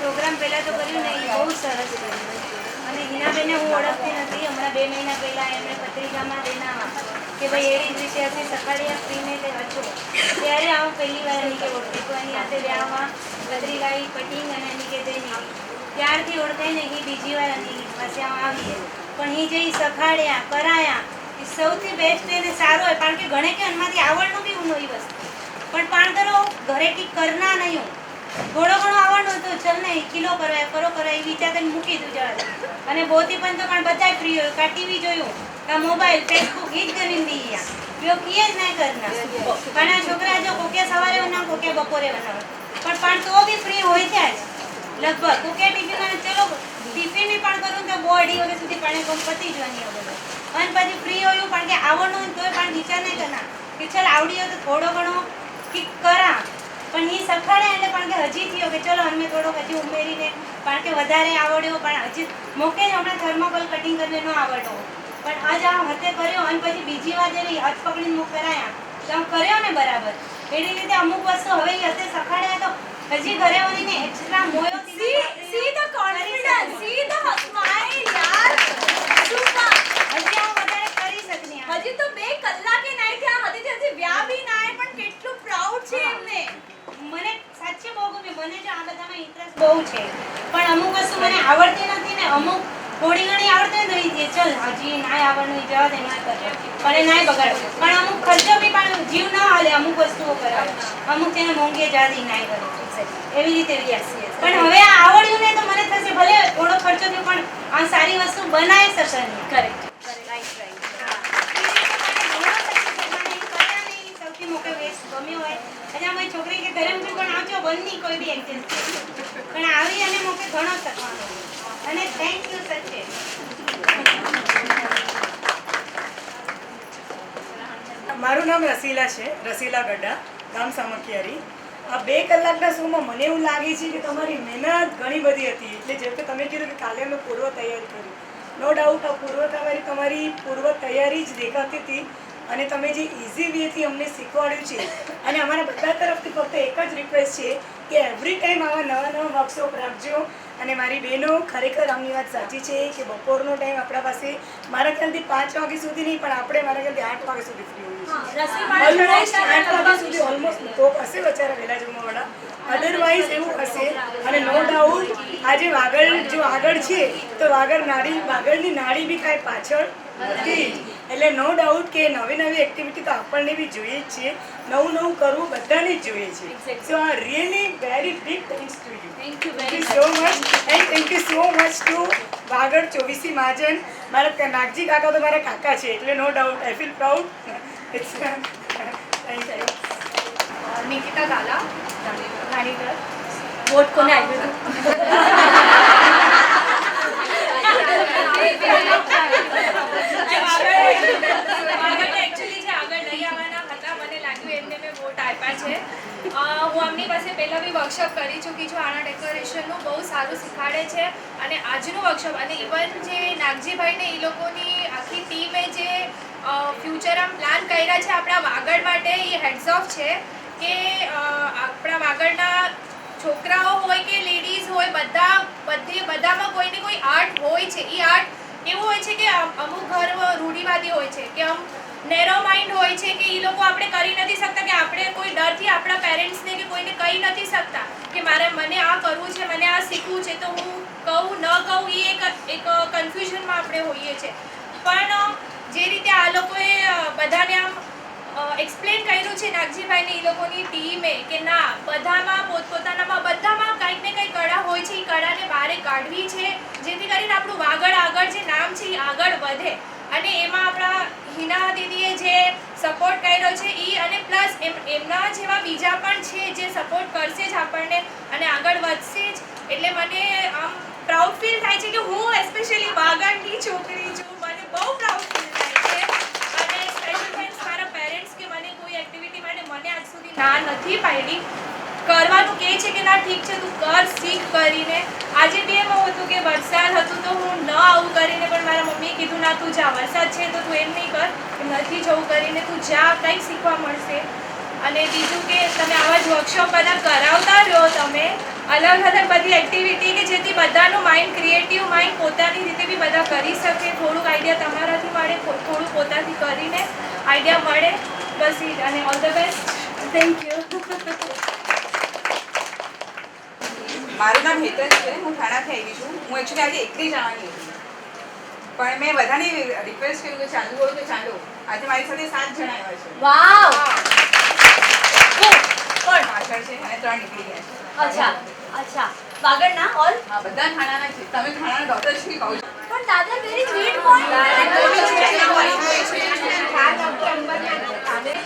Programme પહેલાં તો કર્યું ને એ બહુ સરસ કર્યું અને હિનાબેનને હું ઓળખતી નથી. હમણાં 2 મહિના પહેલાં એમણે પત્રિકામાં દેનામાં કે ભાઈ એવી જ રીતે ਅਸੀਂ સખાડિયા ફ્રીને તે હતો ત્યારે આવું પહેલી વાર એની કે ઓળખી તો એની હાથે વ્યાહમાં પત્રિકા કટિંગ અને એની કે દેની ત્યારથી ઓળખાય ને એ બીજી વાર એની પાસે આવીએ પણ એ જે સખાડ્યા કરાયા એ સૌથી બેસ્ટ એને સારું હોય કારણ કે ઘણે કે એમાંથી આવડનું બી હું એ વસ્તુ પણ કરો ઘરે કંઈક કરના નહીં થોડો ઘણો આવડનો હતો ચલ ને કિલો કરાય એ વિચાર કરીને મૂકી દીધું જવા અને બોતી પણ તો પણ બધા ફ્રી હોય કા ટીવી જોયું કા મોબાઈલ ફેસબુક ઈ જ કરીને બી યો કીએ જ નહીં કરના પણ આ છોકરા જો કોકે સવારે બનાવ કોકે બપોરે બનાવ પણ તો બી ફ્રી હોય ત્યાં જ લગભગ કોકે ટિફિન ચલો ટિફિન બી પણ કરું તો 2 અઢી વાગે સુધી પાણી કોમ પતી જવાની બધું અને પછી ફ્રી હોય પણ કે આવડનું હોય તોય પણ વિચાર નહીં કરના કે ચાલ આવડી હોય તો થોડો ઘણો કંઈક કરા પણ એ સખાડે એટલે પણ કે હજી થયો કે ચલો અમે થોડોક હજી ઉમેરીને કારણ કે વધારે આવડ્યો પણ હજી મોકે જ હમણાં થર્મોકોલ કટિંગ કરીને ન આવડતો પણ આજ આ હાથે કર્યો અને પછી બીજી વાર જેવી હાથ પકડીને મુખ કરાયા તો આમ કર્યો ને બરાબર એની રીતે અમુક વસ્તુ હવે હાથે સખાડ્યા તો હજી ઘરે વળીને extra મોયો see the confidence, see the smile yaar, super. હજી આ વધારે કરી શકની હજી તો 2 કલાકે નહીં થયા હજી વ્યાહ બી નાય પણ કેટલું પ્રાઉડ છે એમને. મને સાચે બહુ ગમે મને જો આ બધામાં ઇન્ટરેસ્ટ બહુ છે પણ અમુક વસ્તુ મને આવડતી નથી ને અમુક થોડી ઘણી આવડતી ને તો ચલ હજી નાય આવડનું જવા દે ના કરે પણ નાય બગાડ પણ અમુક ખર્ચો બી પણ જીવ ના હાલે અમુક વસ્તુઓ કરાવે અમુક તેને મોંઘી જાદી નાય કરે એવી રીતે પણ હવે આ આવડ્યું ને તો મને થશે ભલે થોડો ખર્ચો થયો પણ આ સારી વસ્તુ બનાવી શકશે કરેક્ટ છોકરી કે ઘરે પણ આવજો બનની કોઈ બી એક્સચેન્જ પણ આવી અને મોકે ઘણો શીખવાનો અને થેન્ક યુ સચ્ચે. મારું નામ રસીલા છે, રસીલા ગઢા, ગામ સામખિયારી. આ 2 કલાકના શોમાં મને એવું લાગે છે કે તમારી મહેનત ઘણી બધી હતી એટલે જેમ કે તમે કીધું કે કાલે અમે પૂર્વ તૈયારી કરી નો ડાઉટ આ તમારી પૂર્વ તૈયારી જ દેખાતી હતી અને તમે જે ઇઝી વેથી અમને શીખવાડ્યું છે અને અમારા બધા તરફથી ફક્ત એક જ રિક્વેસ્ટ છે કે એવરી ટાઈમ આવા નવા વર્કશોપ રાખજો અને મારી બહેનો ખરેખર આમની વાત સાચી છે કે બપોરનો ટાઈમ આપણા પાસે મારા ખ્યાલથી 5 વાગ્યા સુધી નહીં પણ આપણે મારા ખ્યાલથી 8 વાગ્યા સુધી ફ્રી હોઈએ છીએ. 8 વાગ્યા સુધી ઓલમોસ્ટ તો હશે બચારા વહેલા જમવાવાળા અધરવાઇઝ એવું હશે અને નો ડાઉટ આજે વાગડ જો આગળ છે તો વાગડની નાડી બી કાંઈ પાછળ નથી એટલે નો ડાઉટ કે નવી એક્ટિવિટી તો આપણને બી જોઈએ જ છે નવું કરવું બધાને જ જોઈએ છે. સો આ really very big thanks to you. Thank you so much and thank you so much to Vagad Chovisi Mahajan. મારા નાગજી કાકા તો મારા કાકા છે એટલે no doubt I feel proud. It's thank you. Nikita Gala Gandhinagar. Vote કોને આપ્યું હું આમની પાસે પહેલાં બી વર્કશોપ કરી ચૂકી છું. આના ડેકોરેશનનું બહુ સારું શીખવાડે છે અને આજનું વર્કશોપ અને ઇવન જે નાગજીભાઈને એ લોકોની આખી ટીમે જે ફ્યુચર આમ પ્લાન કર્યા છે આપણા વાગડ માટે એ હેડ્સ ઓફ છે કે આપણા વાગડના છોકરાઓ હોય કે લેડીઝ હોય બધામાં કોઈને કોઈ આર્ટ હોય છે. એ આર્ટ એવું હોય છે કે અમુક ઘર રૂઢિવાદી હોય છે કે નેરો માઇન્ડ હોય છે કે એ લોકો આપણે કરી નથી શકતા કે આપણે કોઈ ડરથી આપણા પેરેન્ટ્સને કે કોઈને કહી નથી શકતા કે મને આ કરવું છે મને આ શીખવું છે તો હું કહું ન કહું એ એક કન્ફ્યુઝનમાં આપણે હોઈએ છીએ. પણ જે રીતે આ લોકોએ બધાને આમ એક્સપ્લેન કર્યું છે નાગજીભાઈને એ લોકોની ટીમે કે ના બધામાં પોતપોતાનામાં બધામાં કંઈક ને કંઈક કળા હોય છે એ કળાને બહાર કાઢવી છે જેથી કરીને આપણું વાગડ આગળ જે નામ છે એ આગળ વધે અને એમાં આપણા હિના દીદીએ જે સપોર્ટ કર્યો છે એ અને પ્લસ એમના જેવા બીજા પણ છે જે સપોર્ટ કરશે જ આપણને અને આગળ વધશે જ એટલે મને આમ પ્રાઉડ ફીલ થાય છે કે હું એસ્પેશિયલી વાગડની છોકરી છું. મને બહુ પ્રાઉડ ફીલ થાય છે અને સ્પેશિયલ થેન્ક્સ મારા પેરેન્ટ્સ કે મને કોઈ એક્ટિવિટી માટે મને આજ સુધી ના નથી પાડી કરવાનું કહે છે કે ના ઠીક છે તું કર શીખ કરીને. આજે બી એમ હતું કે વરસાદ હતું તો હું ન આવું કરીને પણ મારા મમ્મીએ કીધું ના તું જા વરસાદ છે તો તું એમ નહીં કર નથી જવું કરીને તું જા કંઈક શીખવા મળશે. અને બીજું કે તમે આવા જ વર્કશોપ બધા કરાવતા રહો તમે અલગ અલગ બધી એક્ટિવિટી કે જેથી બધાનું માઇન્ડ ક્રિએટિવ માઇન્ડ પોતાની રીતે બી બધા કરી શકે થોડુંક આઈડિયા તમારાથી મળે થોડું પોતાથી કરીને આઈડિયા મળે બસ ઈ જ. અને all the best. Thank you. મારું નામ હેતલ છે, હું થાણાથી આવી છું. હું એકચ્યુઅલી આજે એકલી જ આવવાની હતી, પણ મેં બધાની રિક્વેસ્ટ કર્યું કે ચાલુ હોય તો ચાલો. આજે મારી સાથે 7 જણા આવ્યા છે. વાવ કોણ પાછળ છે અને 3 નીકળી ગયા છે. અચ્છા અચ્છા વાગડના ઓલ હા, બધા થાણાના છે. તમે થાણાના ડોક્ટર શ્રી કહો છો. પણ દાદા વેરી સ્વીટ કોણ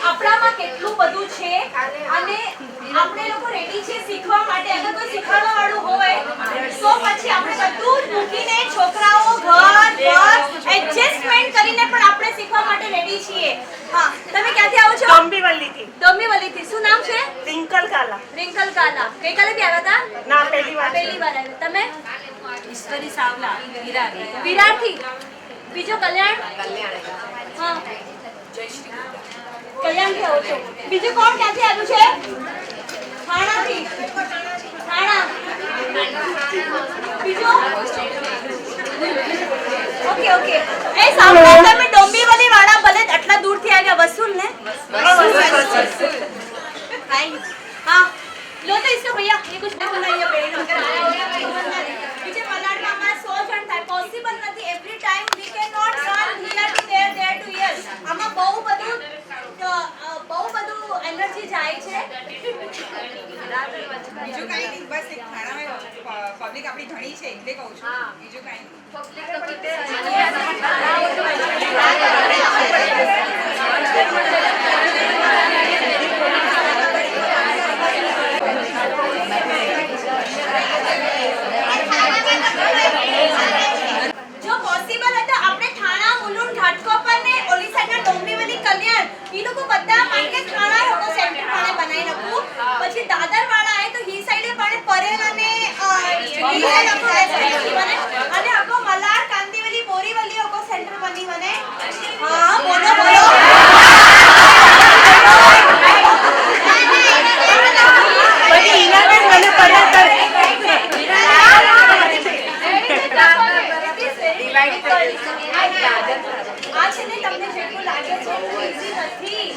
આપણામાં કેટલું બધું છે અને આપણે લોકો રેડી છે શીખવા માટે. અગર કોઈ શીખવાડવા વાળું હોય તો પછી આપણે બધું જ મૂકીને છોકરાઓ ઘર એડજસ્ટમેન્ટ કરીને પણ આપણે શીખવા માટે રેડી છીએ. હા, તમે ક્યાંથી આવો છો? ડોંબીવલીથી. ડોંબીવલીથી. શું નામ છે? રિંકલ કાલા. રિંકલ કાલા. ગઈકાલે બી આવ્યા હતા? ના, પહેલી વાર. પહેલી વાર આવ્યા. તમે? ઈશ્વરી સાવલા વિરાર. વિરારથી. બીજો કલ્યાણ? હા, કલ્યાણથી આવો છો. બીજું કોણ ક્યાંથી આવ્યું છે? થાણાથી. થાણા. બીજું? Okay okay. એ સાંભળો, તમે ડોંબીવલી વાળા ભલે આટલા દૂરથી આવ્યા, વસૂલ ને? हाँ, लो तो इसको भैया ये कुछ बनाइए पेड़ अगर आया होगा तो मुझे मलाड में 100 जन થાય પોસિબલ નથી. Every time we can not run here to there to here. આમાં બહુ બધું એનર્જી જાય છે. બીજું કાંઈ નહીં, બસ એક થાણામાં પબ્લિક આપણી ઘણી છે એટલે કહું છું. બીજું કાંઈ નહીં. જો પોસિબલ હોય તો આપણે થાણા મુલુંડ ઘાટકોપર ને ઓલી સાઈડના ડોંબીવલી કલ્યાણ ઈ લોકો બધા માટે થાણા લોકો સેન્ટર પાણે બનાવી નાખું. પછી દાદર વાળા આય તો હી સાઈડે પાણે પરેલ અને ઈ સાઈડ લોકો સેન્ટર બને અને આખો મલાડ કાંદીવલી બોરીવલી લોકો સેન્ટર બની બને. હા, બોલો બોલો. પછી ઈનાબેન મને પડ્યા કરે. આ છે ને તમને જેટલું લાગે છે એટલું easy નથી.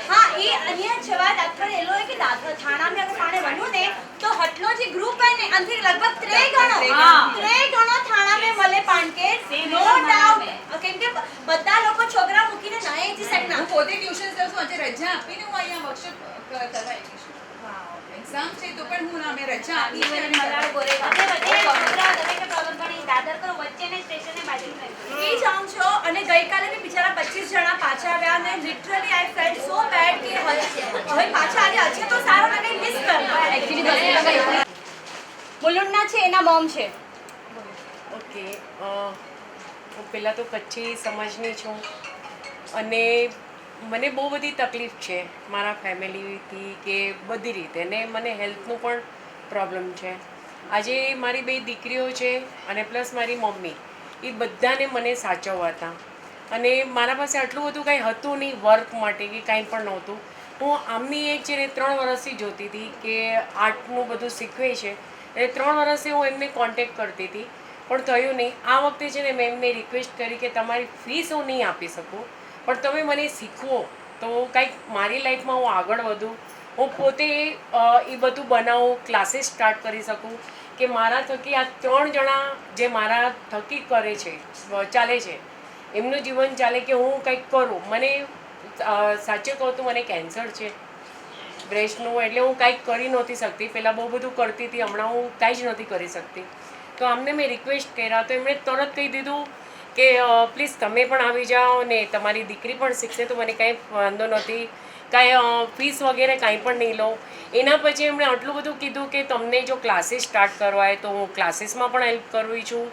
હા, ઈ અહીંયા જવા દાખલ એલો હોય કે દાખલ થાણામાં અગર પાણે બન્યું ને તો હટલો જે ગ્રુપ હોય ને અંથી લગભગ 3 ગણો થાણામાં મળે પાણકે નો ડાઉટ. કેમ કે બધા લોકો છોકરા મૂકીને નાય જ સેકના. હું પોતે ટ્યુશન જાઉં છું. આજે રજા આપીને હું અહીંયા વર્કશોપ કરવા આવી છું. એક્ઝામ છે તો પણ હું ના મેં રજા આપી છે અને મલાડ બોરેગા બધે છોકરા દરેકે પ્રોબ્લેમ પણ દાદર તો વચ્ચેને સ્ટેશને બાજુમાં ઈ જાઉં છો અને ગઈકાલે બી બિચારા 25 જણા પાછા આવ્યા અને literally I felt so bad કે હવે પાછા આજે છે તો સારો મને મિસ કરના. એક્ચ્યુઅલી મુલુંડના છે એના મોમ છે. ઓકે, હું પહેલાં તો કચ્છી સમાજની છું અને મને બહુ બધી તકલીફ છે મારા ફેમિલીથી કે બધી રીતે, અને મને હેલ્થનું પણ પ્રોબ્લેમ છે. આજે મારી 2 દીકરીઓ છે અને પ્લસ મારી મમ્મી, એ બધાને મને સાચવવા હતા અને મારા પાસે આટલું બધું કાંઈ હતું નહીં વર્ક માટે કે કાંઈ પણ નહોતું. હું આમની એક છે ને 3 વર્ષથી જોતી હતી કે આર્ટનું બધું શીખવે છે એટલે 3 વર્ષથી હું એમને કોન્ટેક્ટ કરતી હતી પણ થયું નહીં. આ વખતે છે ને મેં એમને રિક્વેસ્ટ કરી કે તમારી ફીસ હું નહીં આપી શકું પણ તમે મને શીખવો તો કંઈક મારી લાઈફમાં હું આગળ વધું, હું પોતે એ બધું બનાવું, ક્લાસીસ સ્ટાર્ટ કરી શકું કે મારા થકી આ 3 જણા જે મારા થકી કરે છે ચાલે છે એમનું જીવન ચાલે કે હું કંઈક કરું. મને સાચું કહું તો મને કેન્સર છે બ્રેસ્ટનું, એટલે હું કાંઈક કરી નહોતી શકતી. પહેલાં બહુ બધું કરતી હતી, હમણાં હું કાંઈ જ નથી કરી શકતી. તો અમને મેં રિક્વેસ્ટ કર્યા તો એમણે તરત કહી દીધું કે પ્લીઝ તમે પણ આવી જાઓ ને તમારી દીકરી પણ શીખશે તો મને કાંઈ વાંધો નથી, કાંઈ ફીસ વગેરે કાંઈ પણ નહીં લો. એના પછી એમણે આટલું બધું કીધું કે તમને જો ક્લાસીસ સ્ટાર્ટ કરવા હોય તો હું ક્લાસીસમાં પણ હેલ્પ કરવી છું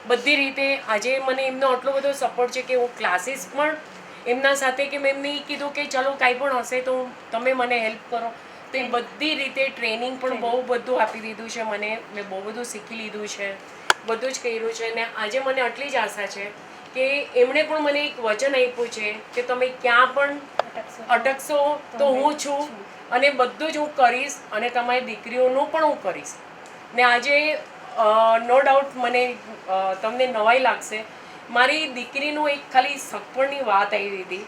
બધી રીતે. આજે મને એમનો આટલો બધો સપોર્ટ છે કે હું ક્લાસીસ પણ એમના સાથે કે મેં એમને કીધું કે ચલો કાંઈ પણ હશે તો તમે મને હેલ્પ કરો. તો એ બધી રીતે ટ્રેનિંગ પણ બહુ બધું આપી દીધું છે મને. મેં બહુ બધું શીખી લીધું છે, બધું જ કર્યું છે. અને આજે મને આટલી જ આશા છે કે એમણે પણ મને એક વચન આપ્યું છે કે તમે ક્યાં પણ અટકશો તો હું છું અને બધું જ હું કરીશ અને તમારી દીકરીઓનું પણ હું કરીશ. ને આજે નો ડાઉટ મને તમને નવાઈ લાગશે, મારી દીકરીનું એક ખાલી સગપણની વાત આવી હતી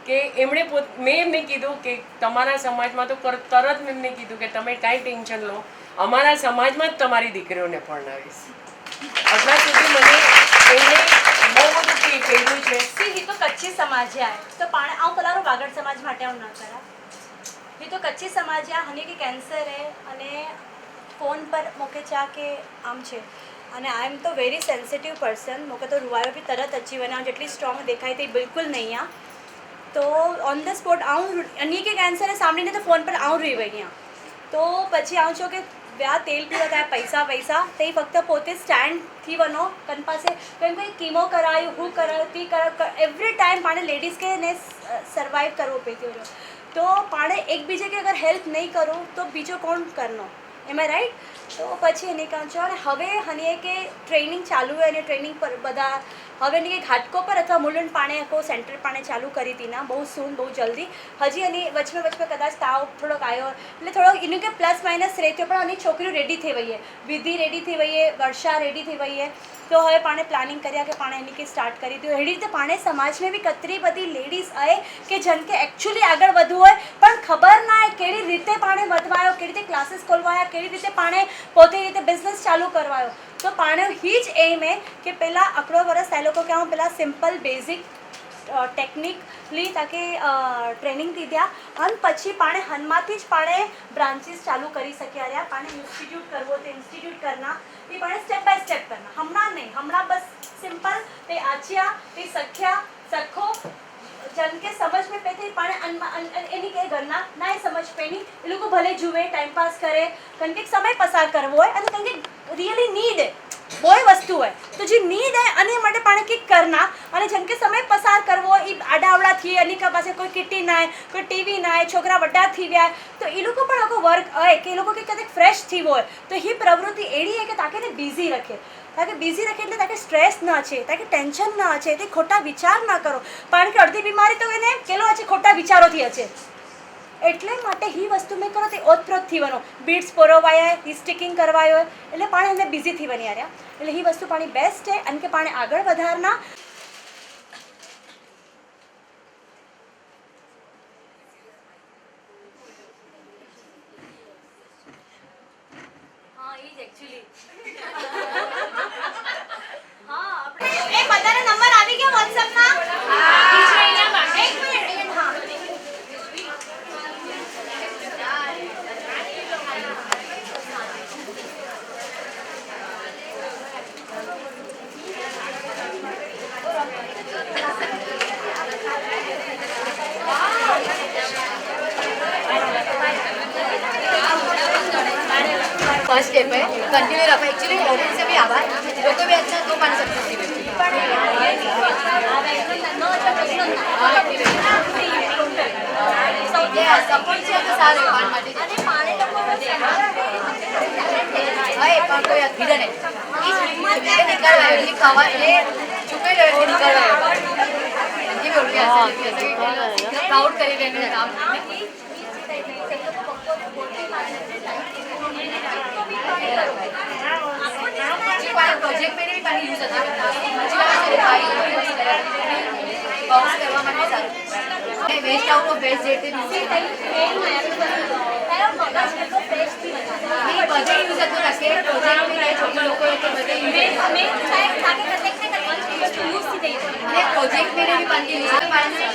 કે એમણે મેં એમને કીધું કે તમારા સમાજમાં તો તરત મેં એમને કીધું કે તમે કાંઈ ટેન્શન લો, અમારા સમાજમાં જ તમારી દીકરીઓને પરણાવીશ. આટલા સુધી મને એમણે બહુ બધું કહ્યું છે. સી ही तो कच्ची समाज है तो पाण आऊं कलारो वागड़ समाज માટે આવું ના કરા. ही तो कच्ची समाज है, हनी की कैंसर है અને ફોન પર મોકે ચા કે આમ છે અને આઈ એમ તો વેરી સેન્સિટિવ પર્સન. મોકે તો રૂવાયો બી તરત અચી વના જેટલી સ્ટ્રોંગ દેખાય તે બિલકુલ નહીં આ. તો ઓન ધ સ્પોટ આવું અન્ય કે કેન્સર સાંભળીને તો ફોન પર આવું રહી વઈ અહીંયા. તો પછી આવું છો કે વ્યા તેલ પીવા થાય પૈસા તે ફક્ત પોતે સ્ટેન્ડ થી વનો કન પાસે કેમ કે કીમો કરાયું હું કરાયું તી કરાયું એવરી ટાઈમ પાણે લેડીઝ કે ને સર્વાઈવ કરવો પડતી હોય. તો પાણે એકબીજે કે અગર હેલ્પ નહીં કરો તો બીજો કોણ કરનો, એમ આઈ રાઈટ? તો પછી એને કહું છું અને હવે હનીએ કે ટ્રેનિંગ ચાલુ હોય અને ટ્રેનિંગ પર બધા હવે એની કે ઘાટકો પર અથવા મુલુંડ પાણે કો સેન્ટર પાણે ચાલુ કરી હતી ના બહુ સૂન બહુ જલ્દી. હજી એની વચમાં કદાચ તાવ થોડોક આવ્યો એટલે થોડોક એનું કે પ્લસ માઇનસ રહેતો પણ એની છોકરીઓ રેડી થઈ વઈએ, વિધિ રેડી થઈ વઈએ, વર્ષા રેડી થઈ વઈએ. તો હવે પાણે પ્લાનિંગ કર્યા કે પાણે એની કે સ્ટાર્ટ કરી દીધું. એવી રીતે પાણે સમાજમાં બી કતરી બધી લેડીઝ આए કે જન કે એકચ્યુઅલી આગળ વધવું હોય પણ ખબર ના હોય કેવી રીતે પાણે વધવાયો, કેવી રીતે ક્લાસીસ ખોલવાયા, કેવી રીતે પાણે પોતે રીતે બિઝનેસ ચાલુ કરવાયો. તો પાણે ही જ એમ है કે પહેલાં આકડો વર્ષ આ લોકો કે હું પહેલાં સિમ્પલ બેઝિક ટેકનિકલી તાકે ટ્રેનિંગ દીધા અને પછી પાણે હનમાંથી જ પાણે બ્રાન્ચીસ ચાલુ કરી શક્યા રહ્યા. પાણે ઇન્સ્ટિટ્યૂટ કરવો તો ઇન્સ્ટિટ્યૂટ કરના એ પાણે સ્ટેપ બાય સ્ટેપ કરના. હમણાં નહીં, હમણાં બસ સિમ્પલ તે આચ્યા તે સખ્યા સખો જન કે સમજ में पैते पाणे એની કે ઘરના ના એ સમજ પેની એ લોકો ભલે જુએ ટાઈમ પાસ કરે કારણ કે સમય પસાર કરવો હોય અને કારણ કે રિયલી નીડ હે કોઈ વસ્તુ હોય તો જે નીડ હે અને એ માટે પાણે કંઈક કરના અને જેમ કે સમય પસાર કરવો એ આડાવડા થી એની પાસે કોઈ કિટી ના કોઈ ટીવી ના છોકરા વડા થઈ ગયા તો એ લોકો પણ આખો વર્ક હોય કે એ લોકો કે કદાચ ફ્રેશ થઈ હોય તો એ પ્રવૃત્તિ એડી હે કે તાકે ને બિઝી રખે. ताकि बिजी रखे એટલે તાકે સ્ટ્રેસ ના છે, તાકે ટેન્શન ના છે, તે ખોટા વિચાર ના કરો. કારણ કે અડધી બીમારી તો એને કેલો છે ખોટા વિચારોથી છે. એટલે માટે ही વસ્તુ મેં કરો તે ઓતપ્રોત થીવાનો બીટ્સ પોરવાયા ही સ્ટિકિંગ કરવાયો એટલે પાણે એને બિઝી થી બની આર્યા. એટલે ही વસ્તુ પાણી બેસ્ટ છે અને કે પાણે આગળ વધારના હા ઈ જ એક્ચ્યુઅલી હા આપણે એ બધાનો નંબર આવી ગયો WhatsApp માં. એક મિનિટ હા फर्स्ट स्टेप है कंटिन्यू रखो. एक्चुअली ऑडियंस से भी आभार, लोग भी अच्छा तो पानी સપોર્ટ છે તો સારું પાન માટે અને પાણી લોકો હા પણ કોઈ હિડન હે એ નીકળવા એ ખાવા એ ચૂકે રહ્યો નીકળવા એ બોલ કે પ્રાઉડ કરી દેને કામ प्रोजेक्ट में भी पानी यूज होता है बाउंस करवा માટે સારું વેસ્ટ આઉટ ઓફ બેસ્ટ જેટલી બધે યુઝ થતો હશે પ્રોજેક્ટ में છોકરા લોકો તો બધે યુઝ અને પ્રોજેક્ટ में भी પાણી યુઝ પાણી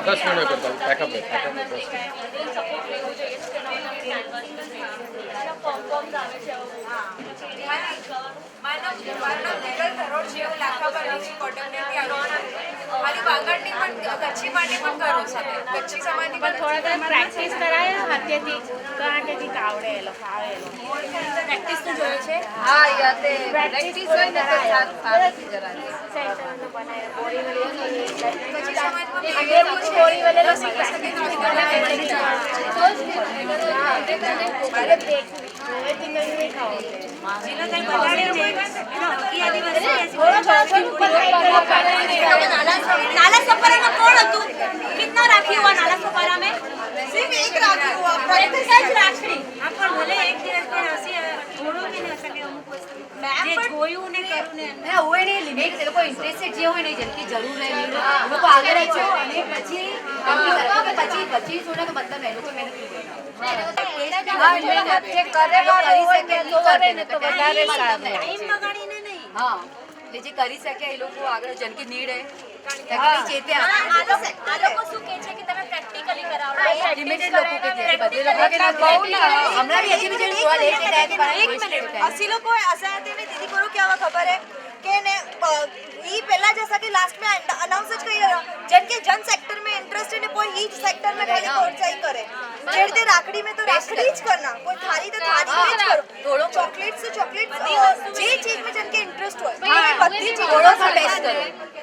दस मिनट करता हूँ पैकअप है મારું નામ વિરલ કરોડ છે. હું લાખાબાની છું, કોટકનેરથી આવું છું. મારી વાગડની પણ કચ્છી માટે પણ કરો સાથે કચ્છી સમાજની પણ થોડા પ્રેક્ટિસ કરાય હાથેથી તો આનાથી આવડે એ લોકો આવે એ લોકો પ્રેક્ટિસ તો જોઈએ છે હા યાર તે પ્રેક્ટિસ હોય ને તો સારું જરા સેન્ટરનો બનાય બોડી વળી કચ્છી સમાજમાં અમે કુછ બોડી વળેલો શીખવા અરે બ્રેક હવે તીંગલ નહીં ખાઓ જેનો કઈ બગાડ્યો ને એનો હકી આદિવાસી नाला सफारा में कौन હતું कितना राखी हुआ नाला सफारा में सिर्फ एक राखी हुआ प्रैक्टिस જ રાખડી હા પણ ભલે એક દિવસ પણ હસી થોડું કે ન શકે અમુક વસ્તુ જે જોયું ને કરું ને ના હોય ને લિમિટ એ લોકો ઇન્ટરેસ્ટેડ જે હોય ને જેમ કે જરૂર રહે એ લોકો આગળ જ છે અને પછી પછી સોના તો મતલબ એ લોકો મહેનત કરી ટાઈમ બગાડીને નહીં હા એટલે જે કરી શકે એ લોકો આગળ જેમ કે નીડ હે ચેત્યા આ લોકો શું કહે છે કે તમે પ્રેક્ટિકલી કરાવો લિમિટેડ લોકો કે છે બધે લોકો કે ના બહુ ના હમણાં બી હજી બી જોવા લે છે એક મિનિટ અસી લોકો ऐसा है तेने दीदी को क्या हुआ खबर है કે ને ઈ પહેલા જैसा कि लास्ट में अनाउंस જ કરી રહ્યો જેમ કે જન સેક્ટર में इंटरेस्ट है कोई ही सेक्टर में खाली प्रोत्साहित करे જેમ તે રાખડી में तो રાખડી જ करना कोई थाली तो थाली में જ करो चॉकलेट से चॉकलेट જે ચીज में જેમ કે इंटरेस्ट હોય બધી ચીજ થોડો सा બેસ્ટ કરો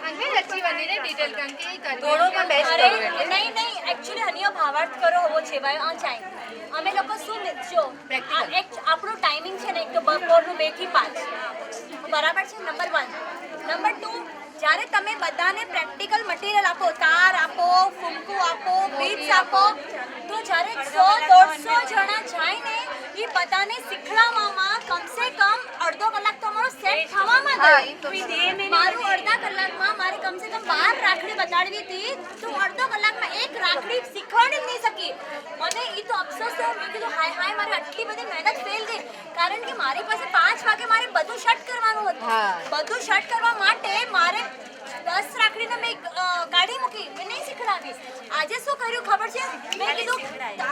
અંગે રચી બનીને ડિટેલ કારણ કે કરી થોડો सा બેસ્ટ અરે કરો નહીં નહીં એકચ્યુઅલી હનિયો ભાવાર્થ કરો હોવો છે ભાઈ આ ચાઈ અમે લોકો શું જો આપણું ટાઈમિંગ છે ને એક તો બપોરનું 2 થી 5 બરાબર છે નંબર 1 નંબર 2 જ્યારે તમે બધાને પ્રેક્ટિકલ મટીરિયલ આપો તાર આપો ફૂમકુ આપો બીટ્સ આપો તો જ્યારે 100-150 જણા જાય ને એ બધાને શીખડાવવામાં કમસે કમ અડધો કલાક તો અમારો સેટ થવામાં ગયો મારું અડધા કલાકમાં મારે કમસે કમ 12 રાખડી બતાડવી હતી તો અડધો કલાકમાં એક રાખડી શીખવાડી જ નહીં શકી મને એ તો અફસોસ થયો મેં કીધું હાય મારી આટલી બધી મહેનત ફેલ ગઈ કારણ કે મારી પાસે 5 વાગે મારે બધું શટ કરવાનું હતું બધું શટ કરવા માટે મારે 10 રાખડીને મેં કાઢી મૂકી મેં નહીં શીખડાવી આજે શું કર્યું ખબર છે મેં કીધું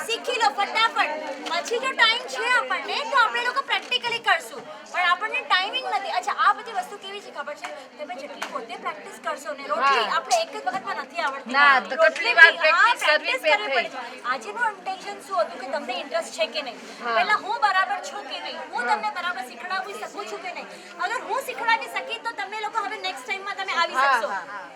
શીખી લો ફટાફટ પછી જો ટાઈમ છે આપણને તો આપણે લોકો પ્રેક્ટિકલી કરશું પણ આપણને ટાઈમિંગ નથી અચ્છા આ બધી વસ્તુ કેવી છે ખબર છે તમે જેટલી પોતે પ્રેક્ટિસ કરશો ને રોટલી આપણે એક જ વખતમાં નથી આવડતી ના તો કેટલી વાર પ્રેક્ટિસ કરવી કરવી પડે આજનું ઇન્ટેન્શન શું હતું કે તમને ઇન્ટરેસ્ટ છે કે નહીં પહેલા હું બરાબર છું કે નહીં હું તમને બરાબર શીખડાવી શકું છું કે નહીં અગર હું શીખડાવી શકી તો તમે લોકો હવે નેક્સ્ટ ટાઈમમાં તમે આવી શકશો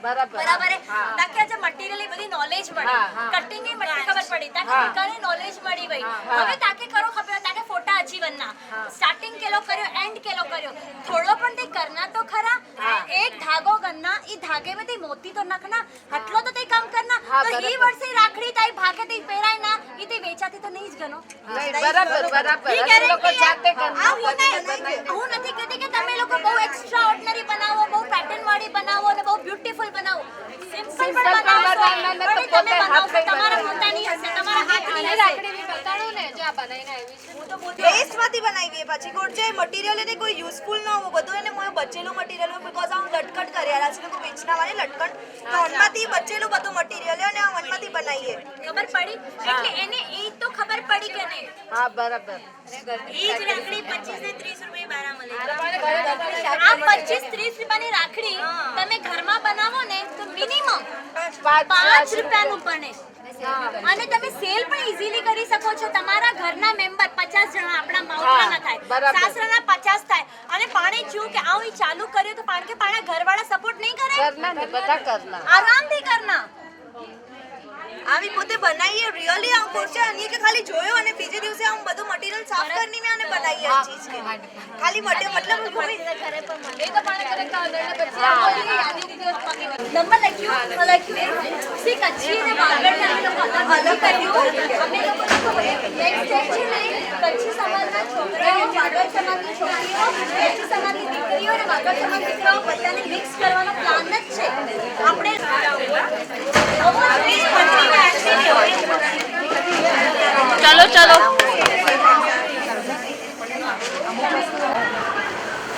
બરાબર તાકે આજે મટીરિયલ બધી નોલેજ મળી કટિંગ ની મટી ખબર પડી તાકે નીકળે નોલેજ મળી ગઈ હવે તાકે કરો ખબર તાકે ફોટા આજીવનના સ્ટાર્ટિંગ કેલો કર્યો એન્ડ કેલો કર્યો થોડો પણ તે કરના તો ખરા એક ધાગો ગન્ના ઈ ધાગે में ते मोती तो नखना हटलो तो ते काम करना तो ही वर्षे राखड़ी ताई भागे ते પહેરાય ના ઈ તે વેચાતી તો નહીં જ ગનો બરાબર લોકો જાતે હું નથી કહેતી કે તમે લોકો બહુ એક્સ્ટ્રા ઓર્ડિનરી બનાવો બહુ પેટર્ન વાળી બનાવો અને બહુ બ્યુટીફુલ બનાવો સિમ્પલ પણ બનાવો પણ તમે બનાવો તમારા પોતાની હશે તમારા હાથની હશે રાખડી બી બતાડો ને જે આ બનાવીને આવી છે હું તો બોલતી વેસ્ટમાંથી બનાવી છે પછી કોડ છે મટીરિયલ એને કોઈ યુઝફુલ ન હો બધું એને મોય બચેલું મટીરિયલ હોય બીકોઝ આ લટકટ કર્યા છે લોકો વેચના વાળી લટકટ તો વનમાંથી બચેલું બધું મટીરિયલ અને આ વનમાંથી બનાવીએ ખબર પડી એટલે એને એ તો ખબર પડી કે નહીં હા બરાબર ઈ જ રાખડી 25 ને 30 રૂપિયા બારા મળે આ 25-30 રૂપિયાની રાખડી તમે ઘરમાં બનાવો ને તો મિનિમમ 5 રૂપિયાનું બને અને તમે સેલ પણ ઈઝીલી કરી શકો છો તમારા ઘરના મેમ્બર 50 જણા આપણા માઉટના થાય સાસરાના 50 થાય અને પાણી ચૂ કે આવું ઈ ચાલુ કર્યો તો પાણ કે પાણા ઘરવાળા સપોર્ટ નહીં કરે કરના ને બધા કરના આરામથી કરના આવી પોતે બનાવીએ રિયલી આમ કોર્સે અને કે ખાલી જોયો અને બીજે દિવસે આમ બધું મટીરીયલ સાફ કરીને મે આને બનાવી આ ચીજ કે ખાલી મતલબ ઘરે પર મને તો પાણે કરે કાંદળને પછી આની યાદી દિવસ બાકી નંબર લખ્યું સી કચ્છી ને બાગડને અમે લોકો અલગ કર્યું અમે લોકો નેક્સ્ટ સ્ટેપ છે ને કચ્છી સમાજના છોકરાઓ બાગડ સમાજની છોકરીઓ કચ્છી સમાજની દીકરીઓ અને બાગડ સમાજની દીકરાઓ બધાને મિક્સ કરવાનો પ્લાન જ છે આપણે ચલો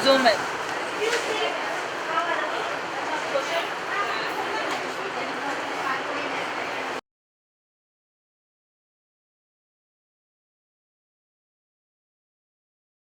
ઝૂમ